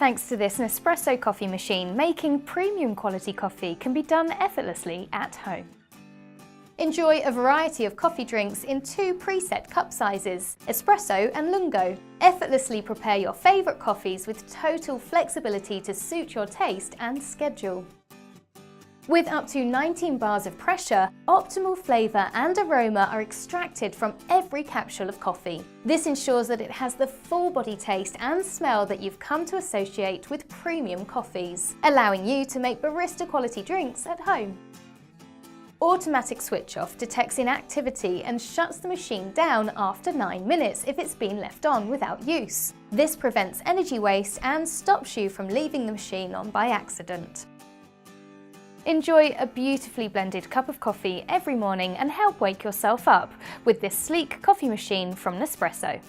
Thanks to this Nespresso coffee machine, making premium quality coffee can be done effortlessly at home. Enjoy a variety of coffee drinks in 2 preset cup sizes, espresso and lungo. Effortlessly prepare your favourite coffees with total flexibility to suit your taste and schedule. With up to 19 bars of pressure, optimal flavour and aroma are extracted from every capsule of coffee. This ensures that it has the full body taste and smell that you've come to associate with premium coffees, allowing you to make barista quality drinks at home. Automatic switch off detects inactivity and shuts the machine down after 9 minutes if it's been left on without use. This prevents energy waste and stops you from leaving the machine on by accident. Enjoy a beautifully blended cup of coffee every morning and help wake yourself up with this sleek coffee machine from Nespresso.